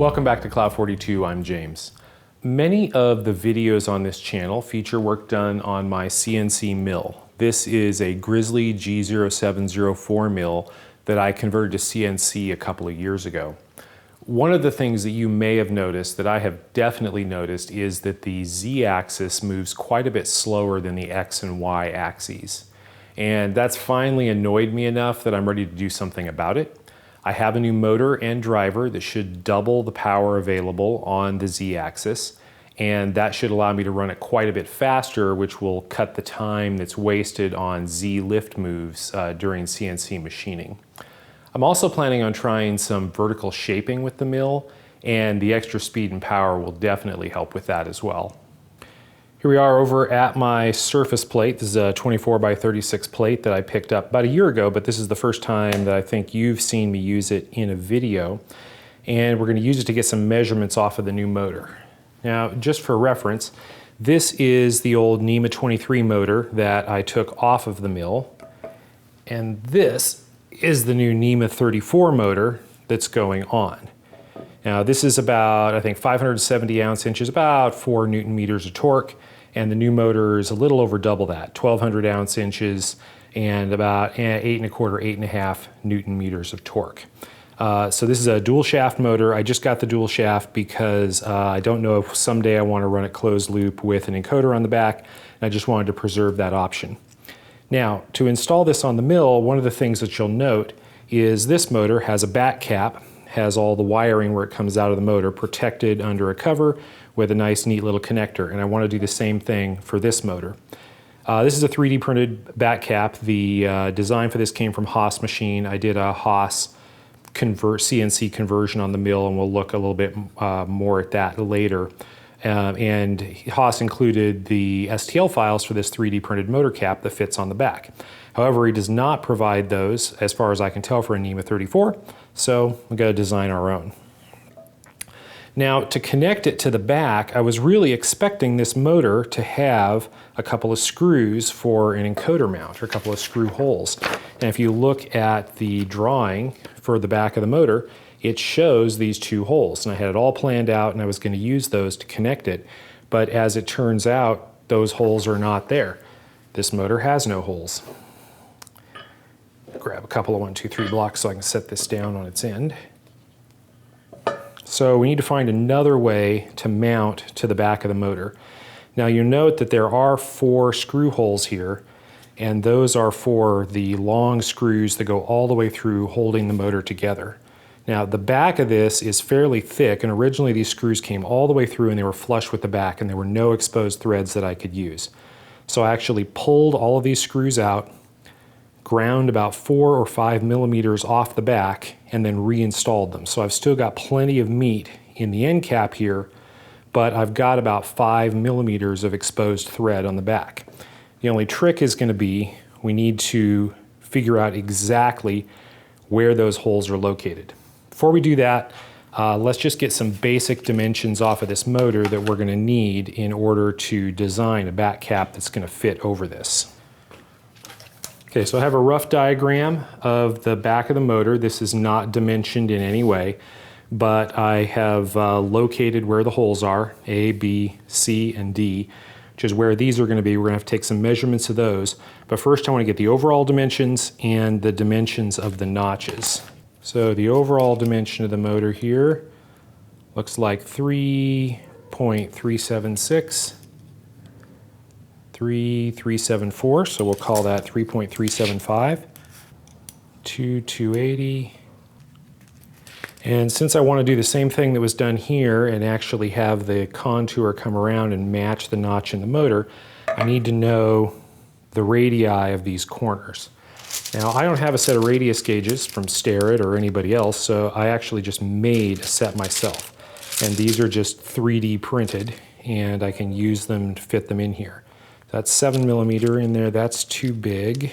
Welcome back to Cloud 42, I'm James. Many of the videos on this channel feature work done on my CNC mill. This is a Grizzly G0704 mill that I converted to CNC a couple of years ago. One of the things that you may have noticed, that I have definitely noticed, is that the Z-axis moves quite a bit slower than the X and Y axes. And that's finally annoyed me enough that I'm ready to do something about it. I have a new motor and driver that should double the power available on the Z-axis, and that should allow me to run it quite a bit faster, which will cut the time that's wasted on Z lift moves during CNC machining. I'm also planning on trying some vertical shaping with the mill, and the extra speed and power will definitely help with that as well. Here we are over at my surface plate. This is a 24 by 36 plate that I picked up about a year ago, but this is the first time that I think you've seen me use it in a video. And we're going to use it to get some measurements off of the new motor. Now, just for reference, this is the old NEMA34 motor that I took off of the mill. And this is the new NEMA34 motor that's going on. Now, this is about, I think, 570 ounce-inches, about 4 Newton meters of torque. And the new motor is a little over double that, 1,200 ounce-inches and about 8 1/4, 8.5 Newton meters of torque. So this is a dual shaft motor. I just got the dual shaft because I don't know if someday I want to run it closed loop with an encoder on the back, and I just wanted to preserve that option. Now, to install this on the mill, one of the things that you'll note is this motor has a back cap, has all the wiring where it comes out of the motor protected under a cover with a nice neat little connector, and I want to do the same thing for this motor. This is a 3D printed back cap. The design for this came from Haas Machine. I did a Haas CNC conversion on the mill, and we'll look a little bit more at that later. And Haas included the STL files for this 3D printed motor cap that fits on the back. However, he does not provide those, as far as I can tell, for a NEMA34, so we've got to design our own. Now, to connect it to the back, I was really expecting this motor to have a couple of screws for an encoder mount, or a couple of screw holes. And if you look at the drawing for the back of the motor, it shows these two holes. And I had it all planned out, and I was going to use those to connect it. But as it turns out, those holes are not there. This motor has no holes. Grab a couple of 1, 2, 3 blocks so I can set this down on its end. So we need to find another way to mount to the back of the motor. Now you note that there are 4 screw holes here, and those are for the long screws that go all the way through holding the motor together. Now the back of this is fairly thick, and originally these screws came all the way through and they were flush with the back, and there were no exposed threads that I could use. So I actually pulled all of these screws out, ground about 4 or 5 millimeters off the back, and then reinstalled them. So I've still got plenty of meat in the end cap here, but I've got about 5 millimeters of exposed thread on the back. The only trick is going to be we need to figure out exactly where those holes are located. Before we do that, let's just get some basic dimensions off of this motor that we're going to need in order to design a back cap that's going to fit over this. Okay, so I have a rough diagram of the back of the motor. This is not dimensioned in any way, but I have located where the holes are, A, B, C, and D, which is where these are going to be. We're going to have to take some measurements of those. But first I want to get the overall dimensions and the dimensions of the notches. So the overall dimension of the motor here looks like 3.376. 3.374, so we'll call that 3.375, 280. And since I want to do the same thing that was done here and actually have the contour come around and match the notch in the motor, I need to know the radii of these corners. Now, I don't have a set of radius gauges from Starrett or anybody else, so I actually just made a set myself. And these are just 3D printed, and I can use them to fit them in here. That's 7 millimeter in there, that's too big.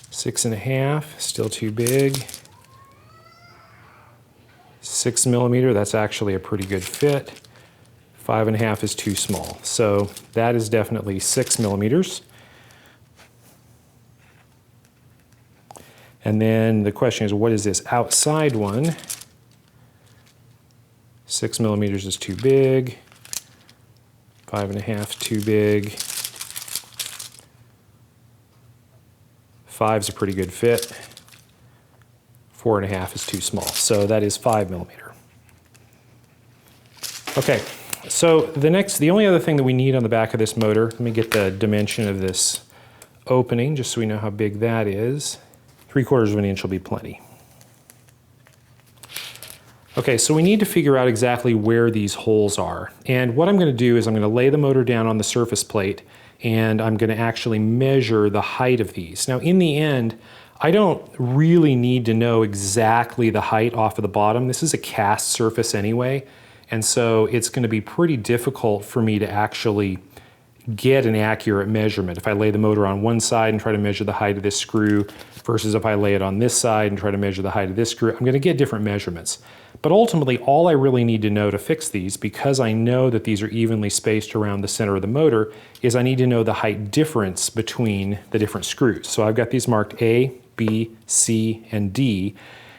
6.5, still too big. 6 millimeter, that's actually a pretty good fit. 5.5 is too small. So that is definitely 6 millimeters. And then the question is, what is this outside one? 6 millimeters is too big. 5.5 too big. 5's a pretty good fit. 4.5 is too small. So that is 5 millimeter. Okay, so the only other thing that we need on the back of this motor, let me get the dimension of this opening just so we know how big that is. 3/4 of an inch will be plenty. Okay, so we need to figure out exactly where these holes are. And what I'm going to do is I'm going to lay the motor down on the surface plate and I'm going to actually measure the height of these. Now in the end, I don't really need to know exactly the height off of the bottom. This is a cast surface anyway, and so it's going to be pretty difficult for me to actually get an accurate measurement. If I lay the motor on one side and try to measure the height of this screw versus if I lay it on this side and try to measure the height of this screw, I'm going to get different measurements. But ultimately, all I really need to know to fix these, because I know that these are evenly spaced around the center of the motor, is I need to know the height difference between the different screws. So I've got these marked A, B, C, and D,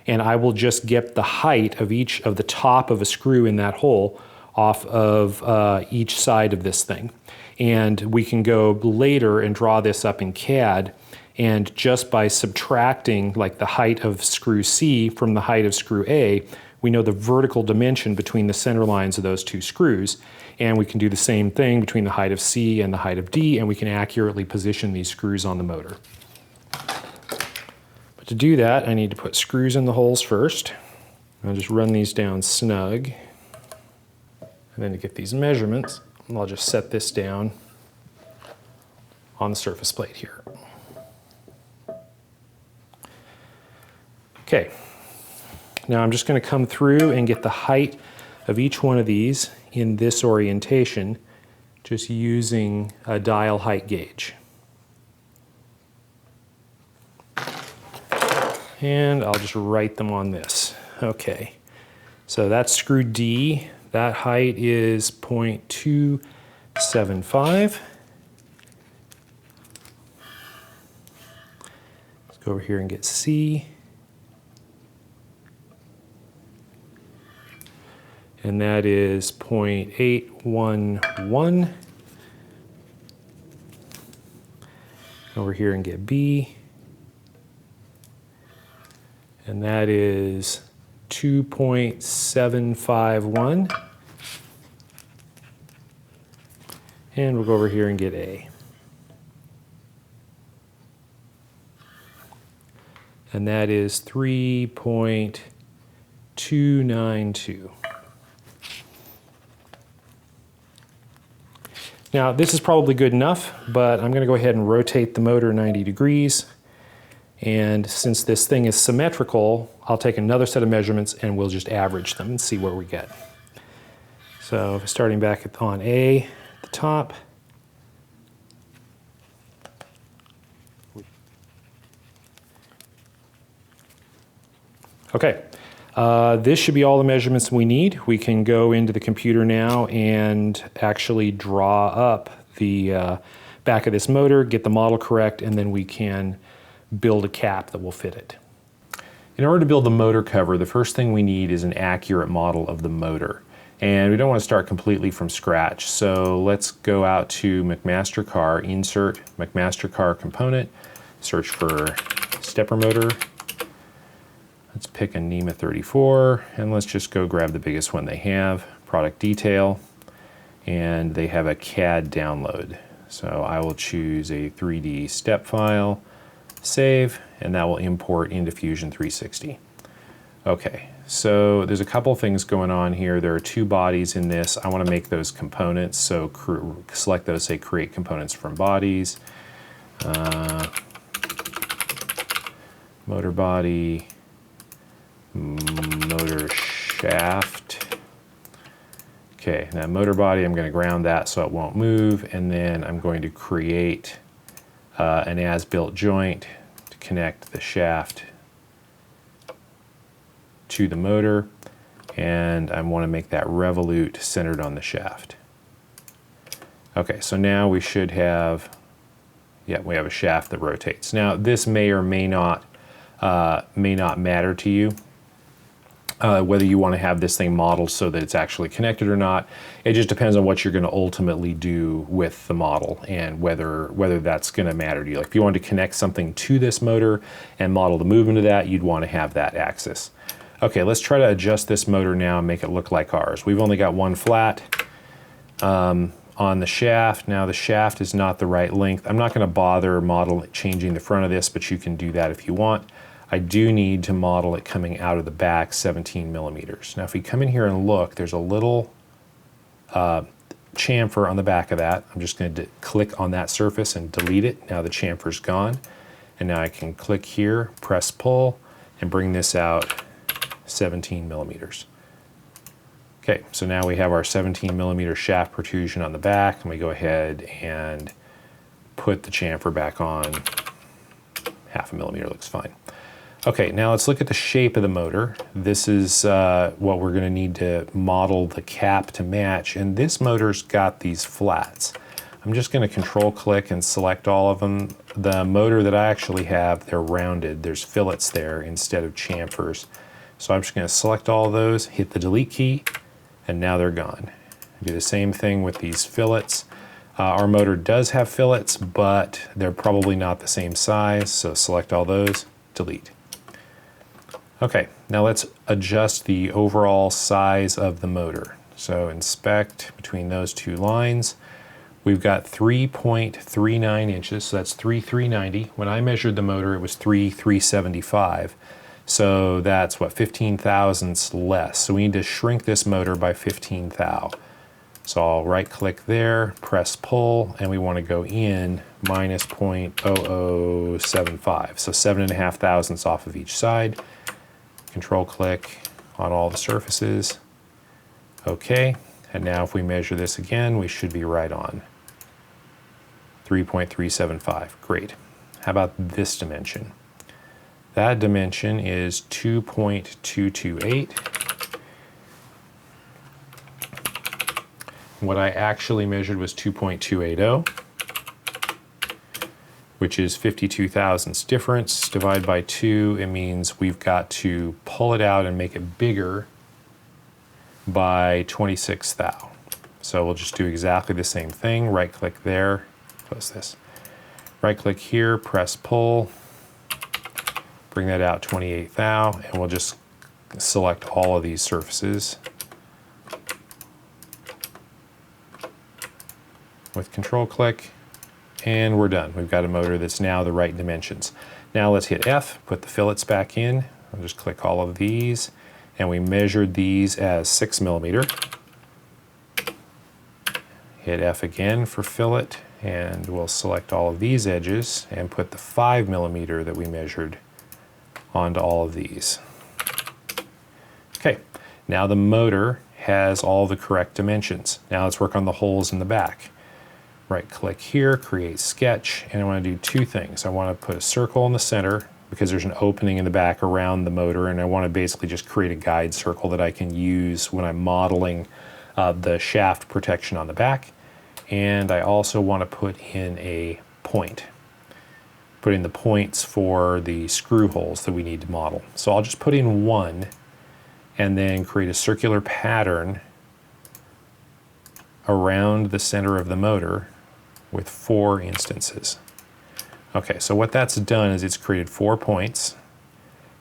and I will just get the height of each of the top of a screw in that hole off of each side of this thing. And we can go later and draw this up in CAD, and just by subtracting like the height of screw C from the height of screw A, we know the vertical dimension between the center lines of those two screws, and we can do the same thing between the height of C and the height of D, and we can accurately position these screws on the motor. But to do that, I need to put screws in the holes first. I'll just run these down snug, and then to get these measurements, I'll just set this down on the surface plate here. Okay. Now I'm just going to come through and get the height of each one of these in this orientation, just using a dial height gauge. And I'll just write them on this. Okay, so that's screw D. That height is 0.275. Let's go over here and get C. And that is 0.811. Over here and get B. And that is 2.751. And we'll go over here and get A. And that is 3.292. Now this is probably good enough, but I'm going to go ahead and rotate the motor 90 degrees. And since this thing is symmetrical, I'll take another set of measurements and we'll just average them and see what we get. So starting back on A at the top. Okay. This should be all the measurements we need. We can go into the computer now and actually draw up the back of this motor, get the model correct, and then we can build a cap that will fit it. In order to build the motor cover, the first thing we need is an accurate model of the motor. And we don't want to start completely from scratch. So let's go out to McMaster-Carr, insert McMaster-Carr component, search for stepper motor. Let's pick a NEMA34, and let's just go grab the biggest one they have, product detail, and they have a CAD download. So I will choose a 3D step file, save, and that will import into Fusion 360. Okay, so there's a couple things going on here. There are two bodies in this. I want to make those components, so select those, say create components from bodies, motor body, motor shaft. Okay, now motor body, I'm going to ground that so it won't move, and then I'm going to create an as-built joint to connect the shaft to the motor, and I want to make that revolute centered on the shaft. Okay, so now we should have, we have a shaft that rotates. Now this may or may not matter to you. whether you want to have this thing modeled so that it's actually connected or not. It just depends on what you're going to ultimately do with the model and whether that's going to matter to you. Like if you wanted to connect something to this motor and model the movement of that, you'd want to have that axis. Okay, let's try to adjust this motor now and make it look like ours. We've only got one flat on the shaft. Now the shaft is not the right length. I'm not going to bother changing the front of this, but you can do that if you want. I do need to model it coming out of the back 17 millimeters. Now if we come in here and look, there's a little chamfer on the back of that. I'm just going to click on that surface and delete it. Now the chamfer's gone. And now I can click here, press pull, and bring this out 17 millimeters. Okay, so now we have our 17 millimeter shaft protrusion on the back, and we go ahead and put the chamfer back on. Half a millimeter looks fine. Okay, now let's look at the shape of the motor. This is what we're going to need to model the cap to match, and this motor's got these flats. I'm just going to control click and select all of them. The motor that I actually have, they're rounded. There's fillets there instead of chamfers. So I'm just going to select all of those, hit the delete key, and now they're gone. Do the same thing with these fillets. Our motor does have fillets, but they're probably not the same size, so select all those, delete. Okay, now let's adjust the overall size of the motor. So inspect between those two lines. We've got 3.39 inches, so that's 3,390. When I measured the motor, it was 3,375. So that's what, 15 thousandths less. So we need to shrink this motor by 15 thou. So I'll right click there, press pull, and we want to go in minus 0.0075. So 7.5 thousandths off of each side. Control click on all the surfaces. Okay, and now if we measure this again, we should be right on. 3.375, great. How about this dimension? That dimension is 2.228. What I actually measured was 2.280, which is 52 thousandths difference. Divide by 2, it means we've got to pull it out and make it bigger by 26 thou. So we'll just do exactly the same thing. Right click there, close this. Right click here, press pull, bring that out 28 thou, and we'll just select all of these surfaces with control click, and we're done. We've got a motor that's now the right dimensions. Now let's hit F, put the fillets back in. I'll just click all of these, and we measured these as 6 millimeter. Hit F again for fillet, and we'll select all of these edges and put the 5 millimeter that we measured onto all of these. Okay, now the motor has all the correct dimensions. Now let's work on the holes in the back. Right click here, create sketch, and I want to do two things. I want to put a circle in the center because there's an opening in the back around the motor, and I want to basically just create a guide circle that I can use when I'm modeling the shaft protection on the back. And I also want to put in a point. Put in the points for the screw holes that we need to model. So I'll just put in one and then create a circular pattern around the center of the motor with 4 instances. Okay, so what that's done is it's created 4 points,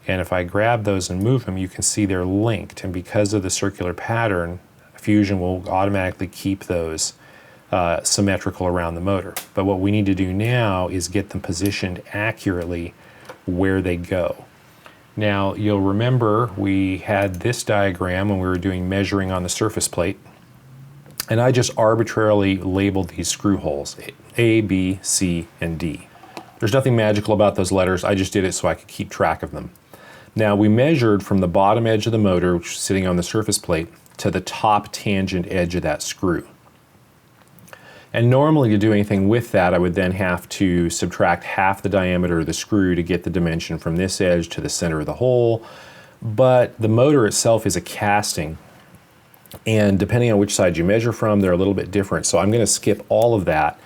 and if I grab those and move them, you can see they're linked, and because of the circular pattern, Fusion will automatically keep those symmetrical around the motor. But what we need to do now is get them positioned accurately where they go. Now you'll remember we had this diagram when we were doing measuring on the surface plate, and I just arbitrarily labeled these screw holes, A, B, C, and D. There's nothing magical about those letters, I just did it so I could keep track of them. Now we measured from the bottom edge of the motor, which is sitting on the surface plate, to the top tangent edge of that screw. And normally to do anything with that, I would then have to subtract half the diameter of the screw to get the dimension from this edge to the center of the hole. But the motor itself is a casting, and depending on which side you measure from, they're a little bit different. So I'm going to skip all of that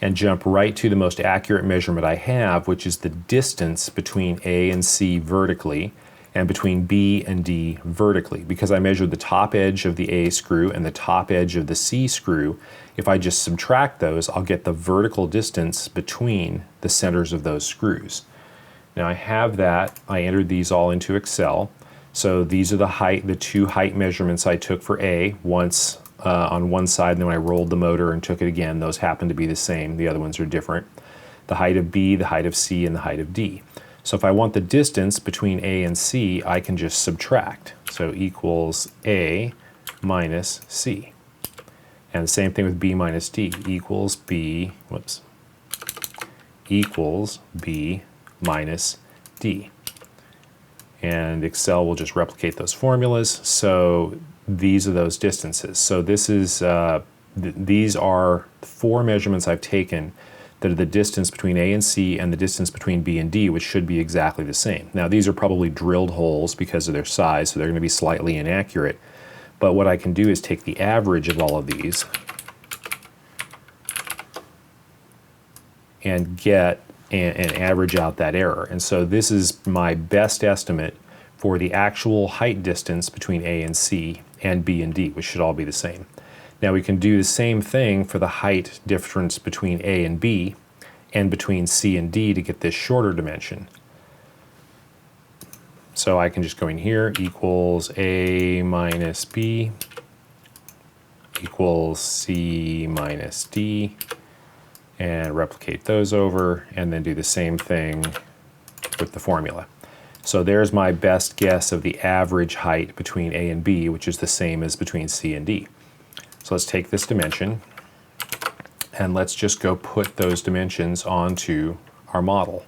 and jump right to the most accurate measurement I have, which is the distance between A and C vertically, and between B and D vertically. Because I measured the top edge of the A screw and the top edge of the C screw, if I just subtract those, I'll get the vertical distance between the centers of those screws. Now I have that. I entered these all into Excel. So these are the two height measurements I took for A, once on one side, and then when I rolled the motor and took it again, those happen to be the same. The other ones are different. The height of B, the height of C, and the height of D. So if I want the distance between A and C, I can just subtract. So equals A minus C. And the same thing with B minus D, equals B minus D. And Excel will just replicate those formulas. So these are those distances. So this is these are 4 measurements I've taken that are the distance between A and C and the distance between B and D, which should be exactly the same. Now these are probably drilled holes because of their size, so they're going to be slightly inaccurate. But what I can do is take the average of all of these and get and average out that error. And so this is my best estimate for the actual height distance between A and C and B and D, which should all be the same. Now we can do the same thing for the height difference between A and B and between C and D to get this shorter dimension. So I can just go in here, equals A minus B equals C minus D, and replicate those over, and then do the same thing with the formula. So there's my best guess of the average height between A and B, which is the same as between C and D. So let's take this dimension, and let's just go put those dimensions onto our model.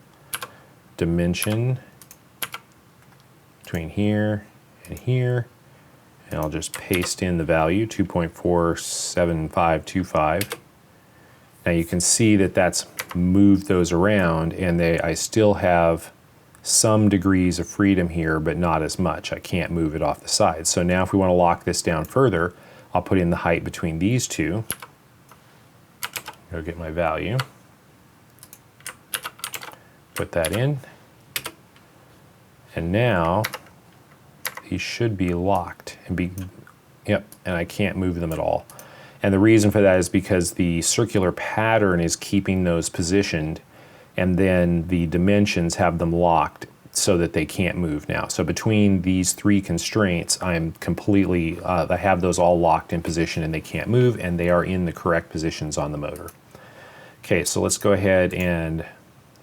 Dimension between here and here, and I'll just paste in the value, 2.47525. Now you can see that that's moved those around, and I still have some degrees of freedom here, but not as much. I can't move it off the side. So now if we want to lock this down further, I'll put in the height between these two. Go get my value. Put that in. And now these should be locked and and I can't move them at all. And the reason for that is because the circular pattern is keeping those positioned, and then the dimensions have them locked so that they can't move now. So between these 3 constraints, I'm completely, I have those all locked in position and they can't move, and they are in the correct positions on the motor. Okay, so let's go ahead and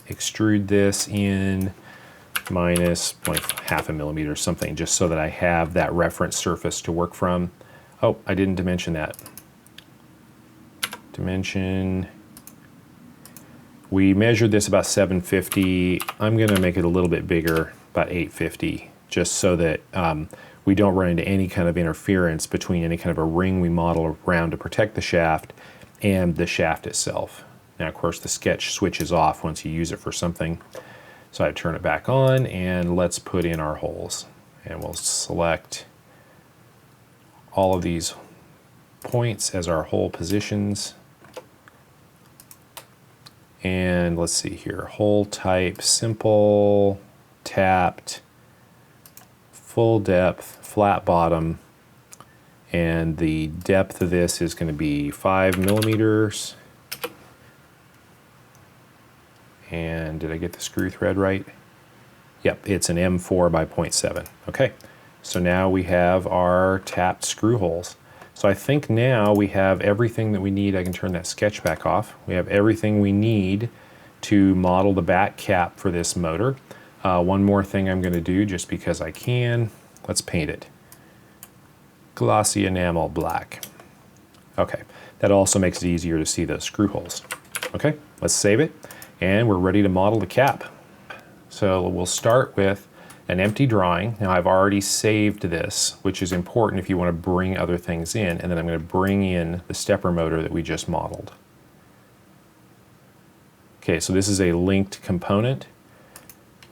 extrude this in minus half a millimeter or something, just so that I have that reference surface to work from. Oh, I didn't dimension that. Dimension. We measured this about 750. I'm going to make it a little bit bigger, about 850, just so that we don't run into any kind of interference between any kind of a ring we model around to protect the shaft and the shaft itself. Now, of course, the sketch switches off once you use it for something. So I turn it back on, and let's put in our holes. And we'll select all of these points as our hole positions. And let's see here, hole type, simple, tapped, full depth, flat bottom, and the depth of this is going to be 5 millimeters. And did I get the screw thread right? Yep, it's an M4 by 0.7. Okay, so now we have our tapped screw holes. So I think now we have everything that we need. I can turn that sketch back off. We have everything we need to model the back cap for this motor. One more thing I'm going to do, just because I can. Let's paint it. Glossy enamel black. Okay, that also makes it easier to see those screw holes. Okay, let's save it, and we're ready to model the cap. So we'll start with an empty drawing. Now I've already saved this, which is important if you want to bring other things in, and then I'm going to bring in the stepper motor that we just modeled. Okay, so this is a linked component.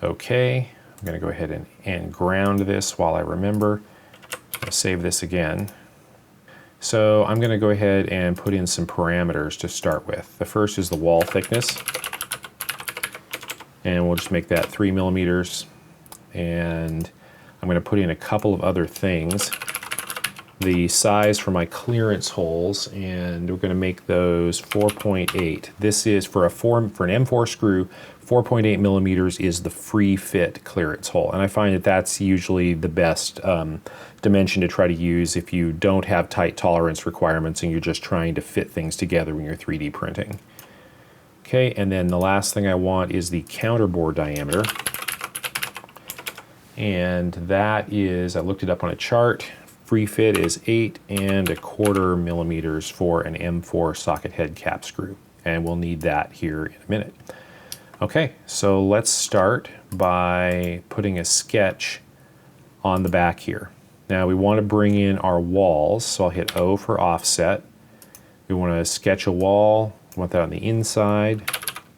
Okay, I'm going to go ahead and ground this while I remember. I'm going to save this again. So I'm going to go ahead and put in some parameters to start with. The first is the wall thickness, and we'll just make that 3 millimeters. And I'm going to put in a couple of other things. The size for my clearance holes, and we're going to make those 4.8. This is for an M4 screw. 4.8 millimeters is the free fit clearance hole, and I find that that's usually the best dimension to try to use if you don't have tight tolerance requirements and you're just trying to fit things together when you're 3D printing. Okay, and then the last thing I want is the counterbore diameter, and that is, I looked it up on a chart. Free fit is 8¼ millimeters for an M4 socket head cap screw, and we'll need that here in a minute. Okay, so let's start by putting a sketch on the back here. Now we want to bring in our walls, so I'll hit O for offset. We want to sketch a wall, we want that on the inside,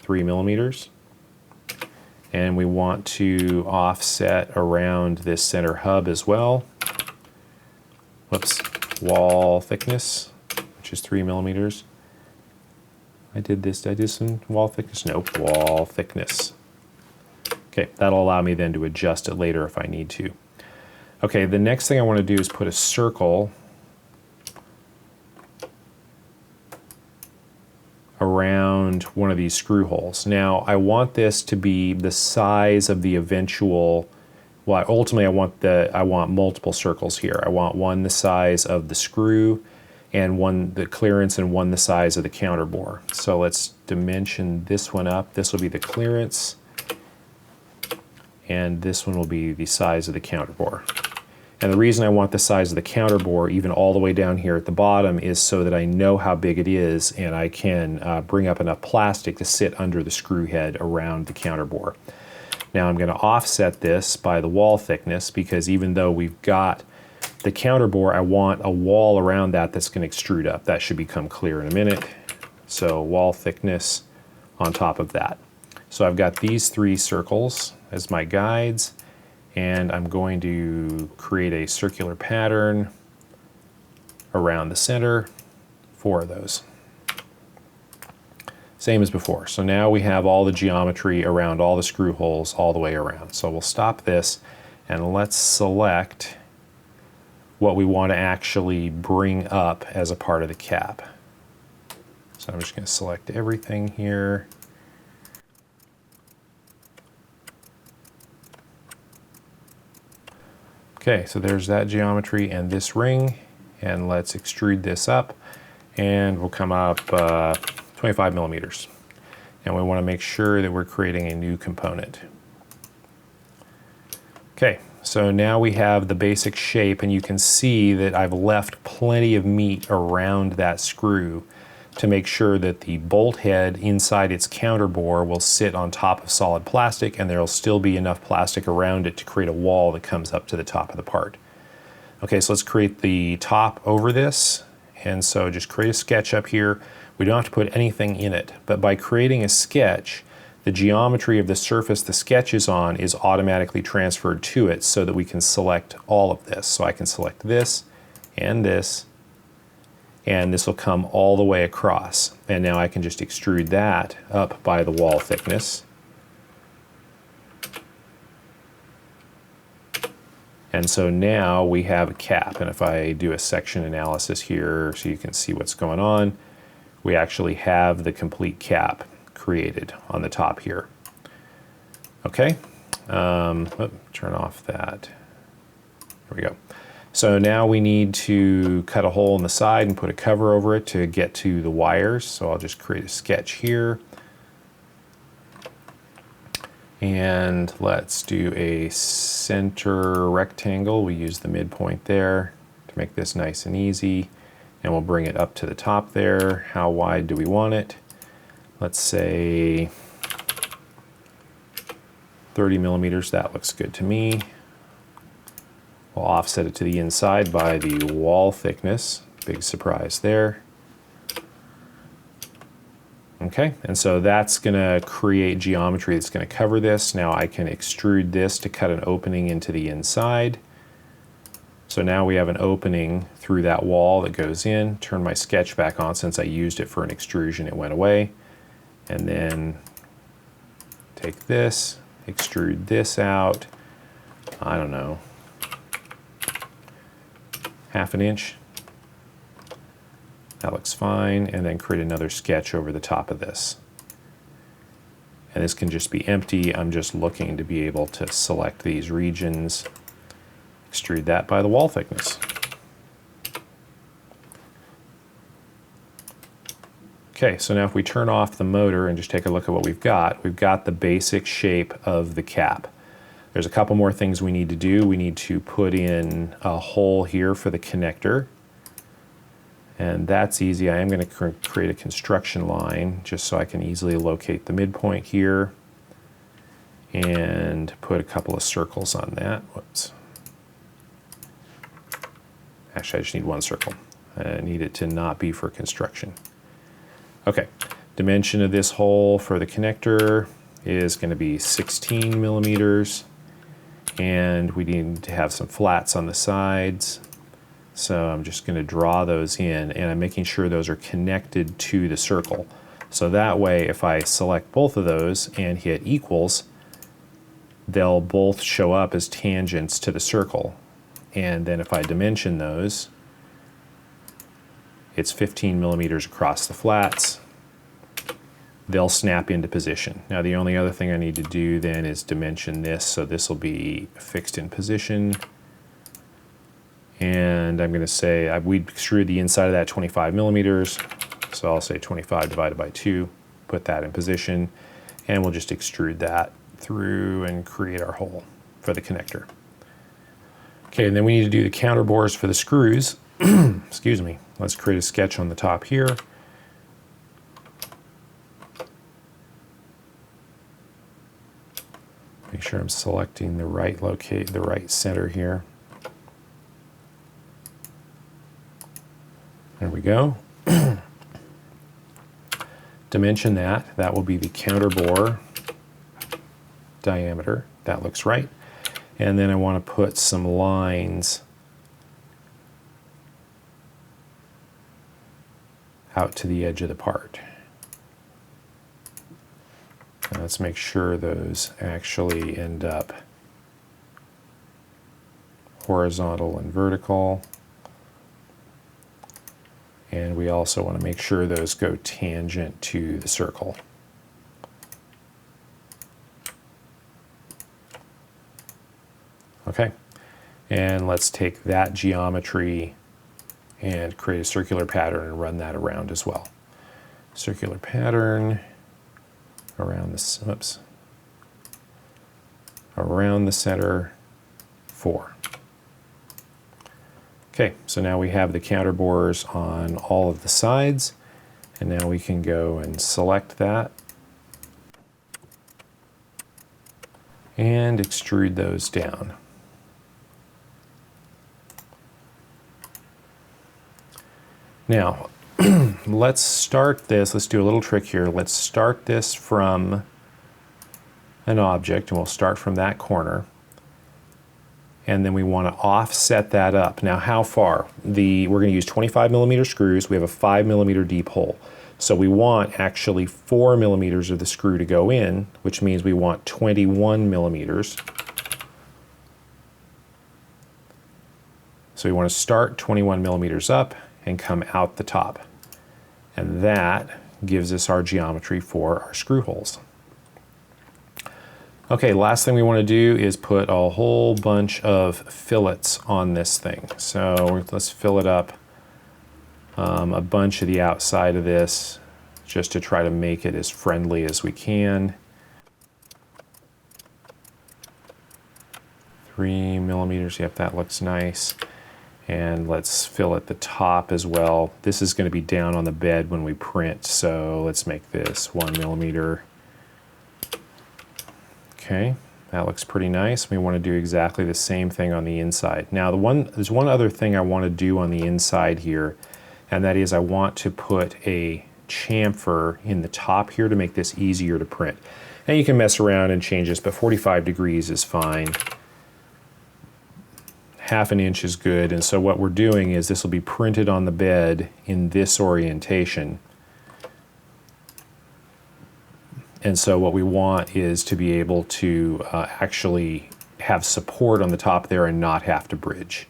3 millimeters. And we want to offset around this center hub as well. Whoops, wall thickness, which is 3 millimeters. I did some wall thickness? Nope, wall thickness. Okay, that'll allow me then to adjust it later if I need to. Okay, the next thing I want to do is put a circle around one of these screw holes. Now, I want this to be the size of the eventual. Well, ultimately, I want multiple circles here. I want one the size of the screw, and one the clearance, and one the size of the counterbore. So let's dimension this one up. This will be the clearance, and this one will be the size of the counterbore. And the reason I want the size of the counterbore, even all the way down here at the bottom, is so that I know how big it is, and I can bring up enough plastic to sit under the screw head around the counterbore. Now I'm going to offset this by the wall thickness, because even though we've got the counterbore, I want a wall around that that's going to extrude up. That should become clear in a minute. So wall thickness on top of that. So I've got these 3 circles as my guides, and I'm going to create a circular pattern around the center, 4 of those. Same as before. So now we have all the geometry around all the screw holes all the way around. So we'll stop this and let's select what we want to actually bring up as a part of the cap. So I'm just going to select everything here. Okay, so there's that geometry and this ring, and let's extrude this up, and we'll come up 25 millimeters. And we want to make sure that we're creating a new component. Okay, so now we have the basic shape, and you can see that I've left plenty of meat around that screw to make sure that the bolt head inside its counterbore will sit on top of solid plastic, and there'll still be enough plastic around it to create a wall that comes up to the top of the part. Okay, so let's create the top over this, and so just create a sketch up here. We don't have to put anything in it, but by creating a sketch, the geometry of the surface the sketch is on is automatically transferred to it so that we can select all of this. So I can select this, and this will come all the way across. And now I can just extrude that up by the wall thickness. And so now we have a cap, and if I do a section analysis here so you can see what's going on, we actually have the complete cap created on the top here. Okay, turn off that. There we go. So now we need to cut a hole in the side and put a cover over it to get to the wires. So I'll just create a sketch here. And let's do a center rectangle. We use the midpoint there to make this nice and easy. And we'll bring it up to the top there. How wide do we want it? Let's say 30 millimeters. That looks good to me. We'll offset it to the inside by the wall thickness. Big surprise there. Okay, and so that's going to create geometry that's going to cover this. Now I can extrude this to cut an opening into the inside. So now we have an opening through that wall that goes in. Turn my sketch back on since I used it for an extrusion, it went away. And then take this, extrude this out, I don't know, 1/2 inch. That looks fine, and then create another sketch over the top of this. And this can just be empty. I'm just looking to be able to select these regions, extrude that by the wall thickness. Okay, so now if we turn off the motor and just take a look at what we've got the basic shape of the cap. There's a couple more things we need to do. We need to put in a hole here for the connector. And that's easy. I am going to create a construction line just so I can easily locate the midpoint here and put a couple of circles on that. Whoops. Actually, I just need one circle. I need it to not be for construction. Okay, dimension of this hole for the connector is going to be 16 millimeters, and we need to have some flats on the sides. So I'm just going to draw those in, and I'm making sure those are connected to the circle. So that way, if I select both of those and hit equals, they'll both show up as tangents to the circle. And then if I dimension those, it's 15 millimeters across the flats. They'll snap into position. Now the only other thing I need to do then is dimension this, so this will be fixed in position. And I'm going to say we'd extrude the inside of that 25 millimeters, so I'll say 25 divided by 2, put that in position, and we'll just extrude that through and create our hole for the connector. Okay, and then we need to do the counter bores for the screws. Excuse me. Let's create a sketch on the top here. Make sure I'm selecting the right center here. There we go. Dimension that. That will be the counter bore diameter. That looks right. And then I want to put some lines out to the edge of the part. And let's make sure those actually end up horizontal and vertical. And we also want to make sure those go tangent to the circle. Okay, and let's take that geometry and create a circular pattern and run that around as well. Circular pattern around this, oops, around the center 4. Okay, so now we have the counter bores on all of the sides, and now we can go and select that and extrude those down. Now, let's start this, let's do a little trick here. Let's start this from an object, and we'll start from that corner. And then we want to offset that up. Now, how far? We're going to use 25 millimeter screws. We have a 5 millimeter deep hole. So we want actually 4 millimeters of the screw to go in, which means we want 21 millimeters. So we want to start 21 millimeters up and come out the top. And that gives us our geometry for our screw holes. Okay, last thing we want to do is put a whole bunch of fillets on this thing. So let's fill it up a bunch of the outside of this just to try to make it as friendly as we can. 3 millimeters, yep, that looks nice. And let's fill at the top as well. This is going to be down on the bed when we print, so let's make this 1 millimeter. Okay, that looks pretty nice. We want to do exactly the same thing on the inside. Now, there's one other thing I want to do on the inside here, and that is I want to put a chamfer in the top here to make this easier to print. And you can mess around and change this, but 45 degrees is fine. 1/2 inch is good, and so what we're doing is this will be printed on the bed in this orientation. And so what we want is to be able to actually have support on the top there and not have to bridge.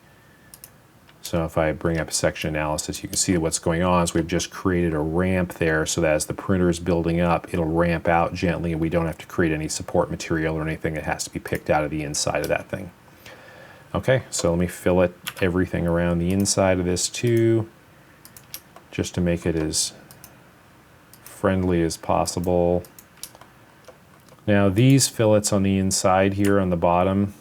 So if I bring up section analysis, you can see what's going on. So we've just created a ramp there so that as the printer is building up, it'll ramp out gently and we don't have to create any support material or anything that has to be picked out of the inside of that thing. Okay, so let me fillet everything around the inside of this too, just to make it as friendly as possible. Now these fillets on the inside here on the bottom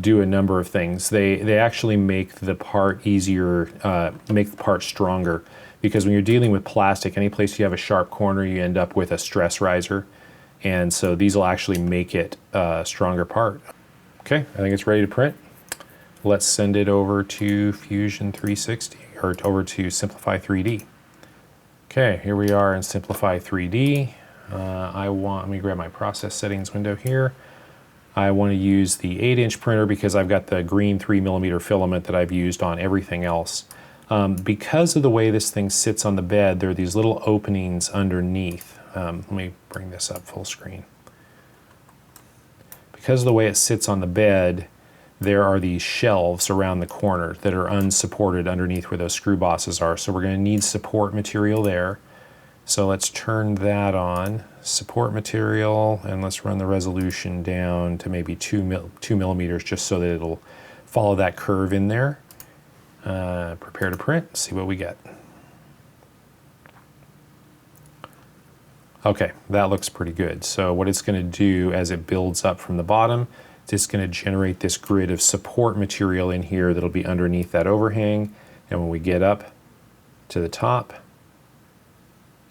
do a number of things. They actually make the part easier, make the part stronger, because when you're dealing with plastic, any place you have a sharp corner, you end up with a stress riser. And so these will actually make it a stronger part. Okay, I think it's ready to print. Let's send it over to Fusion 360, or over to Simplify 3D. Okay, here we are in Simplify 3D. Let me grab my process settings window here. I want to use the 8-inch printer because I've got the green 3mm filament that I've used on everything else. Because of the way this thing sits on the bed, there are these little openings underneath. Let me bring this up full screen. Because of the way it sits on the bed, there are these shelves around the corner that are unsupported underneath where those screw bosses are. So we're going to need support material there. So let's turn that on, support material, and let's run the resolution down to maybe 2 millimeters just so that it'll follow that curve in there. Prepare to print, see what we get. Okay, that looks pretty good. So what it's going to do as it builds up from the bottom, it's going to generate this grid of support material in here that'll be underneath that overhang. And when we get up to the top,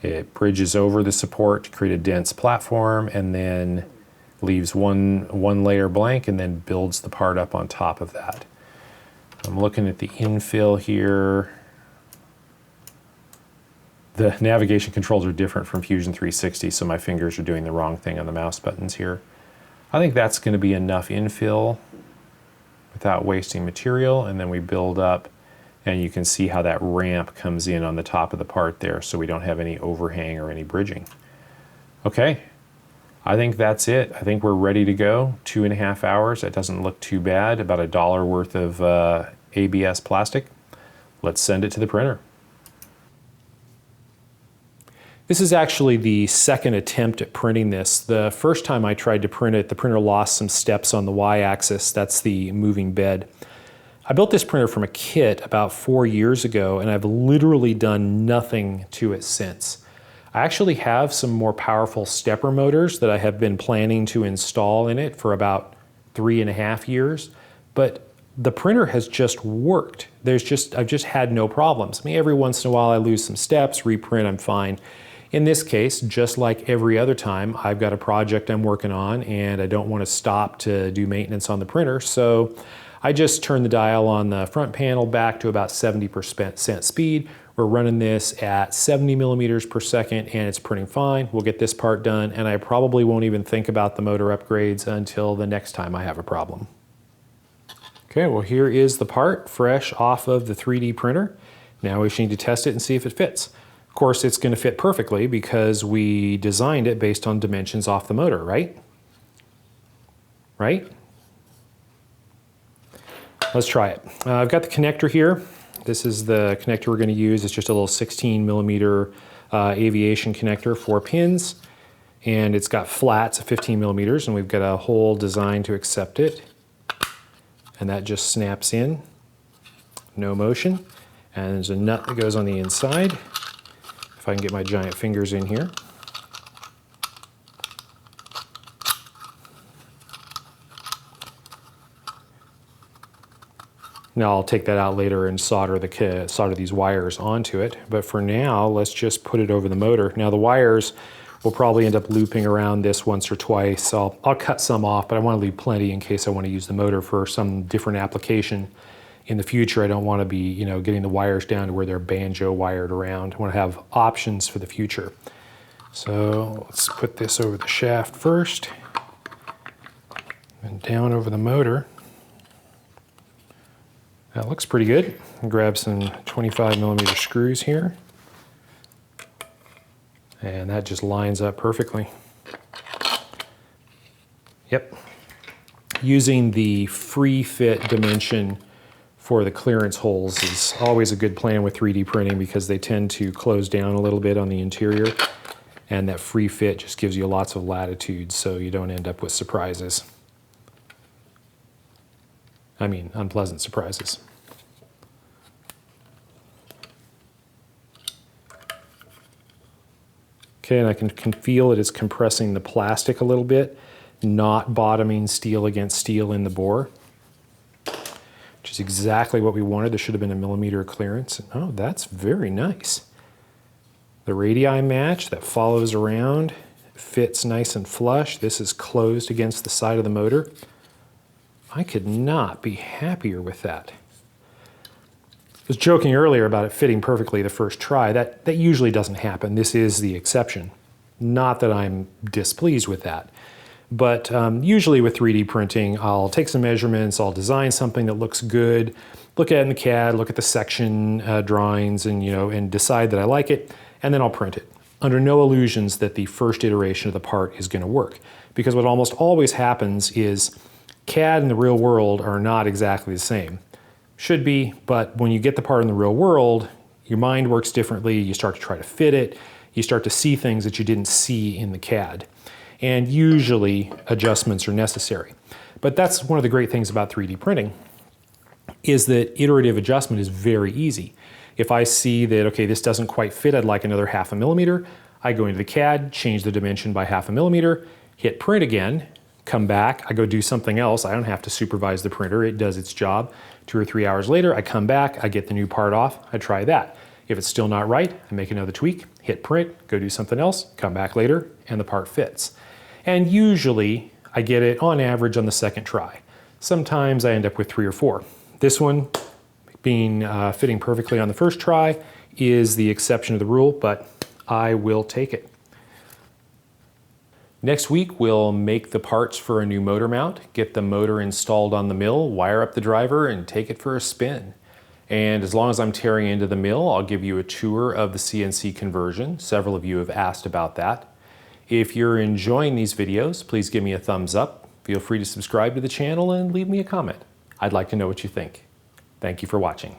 it bridges over the support to create a dense platform and then leaves one layer blank and then builds the part up on top of that. I'm looking at the infill here. The navigation controls are different from Fusion 360, so my fingers are doing the wrong thing on the mouse buttons here. I think that's going to be enough infill without wasting material, and then we build up. And you can see how that ramp comes in on the top of the part there, so we don't have any overhang or any bridging. Okay, I think that's it. I think we're ready to go. 2.5 hours, that doesn't look too bad. About $1 worth of ABS plastic. Let's send it to the printer. This is actually the second attempt at printing this. The first time I tried to print it, the printer lost some steps on the y-axis. That's the moving bed. I built this printer from a kit about 4 years ago, and I've literally done nothing to it since. I actually have some more powerful stepper motors that I have been planning to install in it for about 3.5 years, but the printer has just worked. I've just had no problems. I mean, every once in a while I lose some steps, reprint, I'm fine. In this case, just like every other time, I've got a project I'm working on and I don't want to stop to do maintenance on the printer, so I just turned the dial on the front panel back to about 70% speed. We're running this at 70 millimeters per second and it's printing fine. We'll get this part done and I probably won't even think about the motor upgrades until the next time I have a problem. Okay, well here is the part fresh off of the 3D printer. Now we just need to test it and see if it fits. Of course, it's going to fit perfectly because we designed it based on dimensions off the motor, right? Right? Let's try it. I've got the connector here. This is the connector we're going to use. It's just a little 16 millimeter aviation connector, 4 pins, and it's got flats of 15 millimeters, and we've got a hole designed to accept it. And that just snaps in, no motion. And there's a nut that goes on the inside. If I can get my giant fingers in here. Now I'll take that out later and solder these wires onto it. But for now, let's just put it over the motor. Now the wires will probably end up looping around this once or twice. I'll cut some off, but I want to leave plenty in case I want to use the motor for some different application in the future. I don't want to be, getting the wires down to where they're banjo wired around. I want to have options for the future. So let's put this over the shaft first and down over the motor. That looks pretty good. I'll grab some 25 millimeter screws here. And that just lines up perfectly. Yep. Using the free fit dimension for the clearance holes is always a good plan with 3D printing because they tend to close down a little bit on the interior, and that free fit just gives you lots of latitude so you don't end up with surprises. I mean, unpleasant surprises. Okay, and I can feel it is compressing the plastic a little bit, not bottoming steel against steel in the bore, which is exactly what we wanted. There should have been a millimeter of clearance. Oh, that's very nice. The radii match, that follows around, fits nice and flush. This is closed against the side of the motor. I could not be happier with that. I was joking earlier about it fitting perfectly the first try. That usually doesn't happen. This is the exception. Not that I'm displeased with that. But usually with 3D printing, I'll take some measurements, I'll design something that looks good, look at it in the CAD, look at the section drawings, and and decide that I like it, and then I'll print it. Under no illusions that the first iteration of the part is going to work. Because what almost always happens is CAD and the real world are not exactly the same. Should be, but when you get the part in the real world, your mind works differently, you start to try to fit it, you start to see things that you didn't see in the CAD. And usually adjustments are necessary. But that's one of the great things about 3D printing, is that iterative adjustment is very easy. If I see that, okay, this doesn't quite fit, I'd like another 0.5 millimeter, I go into the CAD, change the dimension by 0.5 millimeter, hit print again, come back, I go do something else. I don't have to supervise the printer, it does its job. 2 or 3 hours later, I come back, I get the new part off, I try that. If it's still not right, I make another tweak, hit print, go do something else, come back later, and the part fits. And usually, I get it on average on the second try. Sometimes I end up with 3 or 4. This one, being fitting perfectly on the first try, is the exception to the rule, but I will take it. Next week, we'll make the parts for a new motor mount, get the motor installed on the mill, wire up the driver, and take it for a spin. And as long as I'm tearing into the mill, I'll give you a tour of the CNC conversion. Several of you have asked about that. If you're enjoying these videos, please give me a thumbs up. Feel free to subscribe to the channel and leave me a comment. I'd like to know what you think. Thank you for watching.